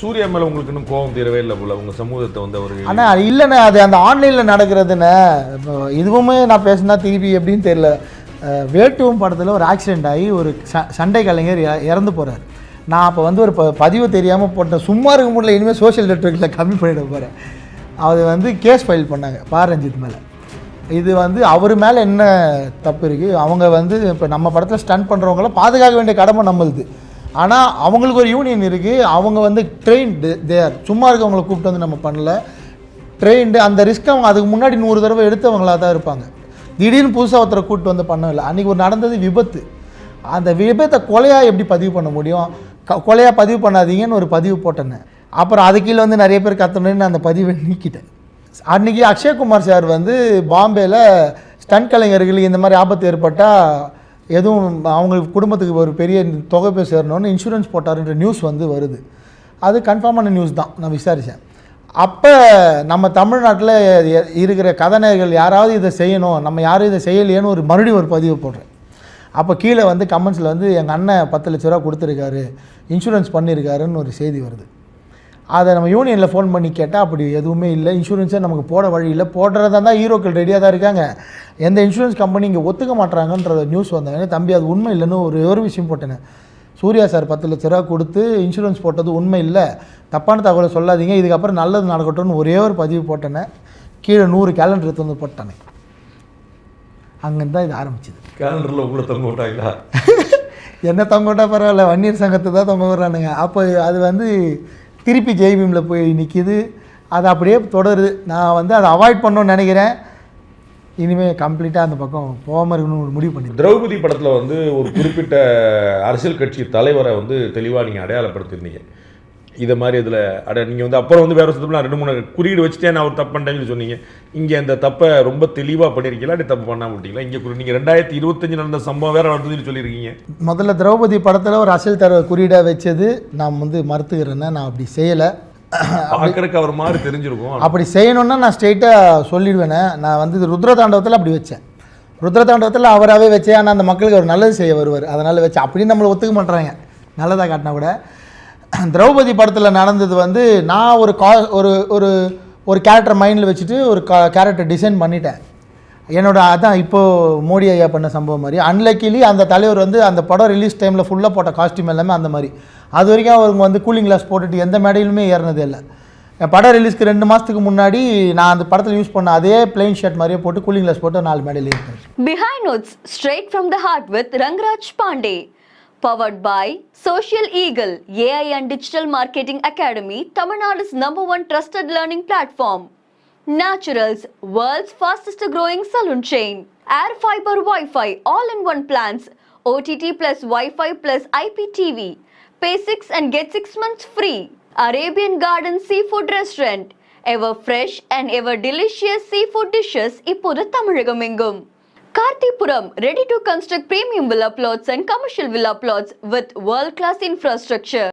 சூர்யா மேல உங்களுக்கு இன்னும் கோபம் தீரவே இல்லை போல உங்க சமூகத்தை வந்து அவர். ஆனா இல்லைண்ணே, அது அந்த ஆன்லைனில் நடக்கிறதுண்ணே. இப்போ இதுவுமே நான் பேசுனா திருப்பி எப்படின்னு தெரியல. வேட்டுவம் படத்தில் ஒரு ஆக்சிடெண்ட் ஆகி ஒரு சண்டை கலைஞர் இறந்து போகிறார். நான் அப்போ வந்து ஒரு பதிவு தெரியாமல் போட்டேன். சும்மா இருக்க முடியல, இனிமேல் சோஷியல் நெட்வொர்க்கில் கம்மி பண்ணிட போகிறேன். அது வந்து கேஸ் ஃபைல் பண்ணாங்க பாரஞ்சித் மேலே. இது வந்து அவர் மேலே என்ன தப்பு இருக்குது? அவங்க வந்து இப்போ நம்ம படத்தில் ஸ்டன் பண்ணுறவங்கள பாதுகாக்க வேண்டிய கடமை நம்மளுது. ஆனால் அவங்களுக்கு ஒரு யூனியன் இருக்குது. அவங்க வந்து ட்ரெயின்டு தேர், சும்மா இருக்கவங்களை கூப்பிட்டு வந்து நம்ம பண்ணல. ட்ரெயின்டு அந்த ரிஸ்க் அவங்க அதுக்கு முன்னாடி 100 தடவை எடுத்தவங்களாக தான் இருப்பாங்க. திடீர்னு புதுசாக ஒருத்தரை கூப்பிட்டு வந்து பண்ணல. அன்றைக்கி ஒரு நடந்தது விபத்து. அந்த விபத்தை கொலையாக எப்படி பதிவு பண்ண முடியும்? கொலையாக பதிவு பண்ணாதீங்கன்னு ஒரு பதிவு போட்டேன்னு. அப்புறம் அது கீழே வந்து நிறைய பேர் கத்தணுன்னு அந்த பதிவை நீக்கிட்டேன். அன்றைக்கி அக்ஷய்குமார் சார் வந்து பாம்பேயில் ஸ்டன் கலைஞர்களுக்கு இந்த மாதிரி ஆபத்து ஏற்பட்டால் எதுவும் அவங்களுக்கு குடும்பத்துக்கு ஒரு பெரிய தொகை போய் சேரணும்னு இன்சூரன்ஸ் போட்டாருன்ற நியூஸ் வந்து வருது. அது கன்ஃபார்மான நியூஸ் தான், நான் விசாரித்தேன். அப்போ நம்ம தமிழ்நாட்டில் இருக்கிற கதாநாயகர்கள் யாராவது இதை செய்யணும், நம்ம யாரும் இதை செய்யலையேன்னு மறுபடியும் ஒரு பதிவு போடுறேன். அப்போ கீழே வந்து கமெண்ட்ஸில் வந்து எங்கள் அண்ணன் 10 லட்ச ரூபா கொடுத்துருக்காரு, இன்சூரன்ஸ் பண்ணியிருக்காருன்னு ஒரு செய்தி வருது. அதை நம்ம யூனியனில் ஃபோன் பண்ணி கேட்டால் அப்படி எதுவுமே இல்லை, இன்சூரன்ஸே நமக்கு போட வழி இல்லை. போடுறதா தான் ஹீரோக்கள் ரெடியாக தான் இருக்காங்க, எந்த இன்சூரன்ஸ் கம்பெனி இங்கே ஒத்துக்க மாட்டாங்கன்ற நியூஸ் வந்தாங்க. தம்பி அது உண்மை இல்லைன்னு ஒரு விஷயம் போட்டேன். சூர்யா சார் 10 லட்ச ரூபா கொடுத்து இன்சூரன்ஸ் போட்டது உண்மை இல்லை, தப்பான தகவலை சொல்லாதீங்க, இதுக்கப்புறம் நல்லது நடக்கட்டும்னு ஒரே ஒரு பதிவு போட்டேனே. கீழே 100 கேலண்டர் எடுத்து வந்து போட்டானே. அங்கேருந்து தான் இது ஆரம்பிச்சிது. கேலண்டரில் உங்களை தொங்க விட்டாங்களா? என்ன தொங்க விட்டா பரவாயில்ல, வன்னியர் சங்கத்தை தான் தொங்க விடுறானுங்க. அப்போ அது வந்து திருப்பி ஜெய்பீமில் போய் நிற்கிது. அது அப்படியே தொடருது. நான் வந்து அதை அவாய்ட் பண்ணணும்னு நினைக்கிறேன். இனிமேல் கம்ப்ளீட்டாக அந்த பக்கம் போகாமல் இருக்கணும்னு ஒரு முடிவு பண்ணி. திரௌபதி படத்தில் வந்து ஒரு குறிப்பிட்ட அரசியல் கட்சி தலைவரை வந்து தெளிவாக நீங்கள் அடையாளப்படுத்திருந்தீங்க. இதை மாதிரி இதில் நீங்கள் வந்து அப்புறம் வந்து வேறு சுத்தமாக 2-3 குறியீடு வச்சுட்டே நான் ஒரு தப்பு பண்ணிட்டேன்னு சொன்னீங்க. இங்கே அந்த தப்பை ரொம்ப தெளிவாக பண்ணியிருக்கீங்களா, அப்படி தப்பு பண்ணாமல் விட்டீங்களா? இங்கே நீங்கள் 2025 நடந்த சம்பவம் வேறு வருதுன்னு சொல்லியிருக்கீங்க. முதல்ல திரௌபதி படத்தில் ஒரு அரசியல் தலைவர் குறியீடாக வச்சது நான் வந்து மறுத்துக்கிறேன்னா, நான் அப்படி செய்யலை. பார்க்கறதுக்கு அவர் மாதிரி தெரிஞ்சிருக்கும். அப்படி செய்யணுன்னா நான் ஸ்ட்ரெயிட்டாக சொல்லிடுவேனே. நான் வந்து ருத்ரதாண்டவத்தில் அப்படி வச்சேன். ருத்ரதாண்டவத்தில் அவராகவே வச்சேன். ஆனால் அந்த மக்களுக்கு அவர் நல்லது செய்ய வருவார், அதனால் வச்சேன். அப்படின்னு நம்மளை ஒத்துக்க மாட்டுறாங்க, நல்லதாக காட்டினா கூட. திரௌபதி படத்தில் நடந்தது வந்து நான் ஒரு கேரக்டர் மைண்டில் வச்சுட்டு ஒரு கேரக்டர் டிசைன் பண்ணிட்டேன். அதான் இப்போது மோடி ஐயா பண்ண சம்பவம் மாதிரி. அன்லக்கிலி அந்த தலைவர் வந்து அந்த படம் ரிலீஸ் டைமில் ஃபுல்லாக போட்ட காஸ்டியூம் எல்லாமே அந்த மாதிரி. அது வரைக்கும் அவங்க வந்து கூலிங் கிளாஸ் போட்டுட்டு எந்த மேடையிலுமே ஏறினதே இல்லை. என் படம் ரிலீஸ்க்கு 2 மாதத்துக்கு முன்னாடி நான் அந்த படத்தில் யூஸ் பண்ண அதே பிளைன் ஷர்ட் மாதிரியே போட்டு கூலிங் கிளாஸ் போட்டு 4 மேடையில் ஏறிட்டேன். Behind Notes, straight from the heart with Rangraj Pandey. Powered by Social Eagle, AI and Digital Marketing Academy, Tamil Nadu's #1 trusted learning platform. Naturals, world's fastest growing salon chain. Air Fiber Wi-Fi, all-in-one plans. OTT plus Wi-Fi plus IPTV. Pay 6 and get 6 months free. Arabian Garden Seafood Restaurant. Ever fresh and ever delicious seafood dishes இப்போது தமிழகம் எங்கும். Kartipuram, ready to construct premium villa plots and commercial villa plots with world-class infrastructure.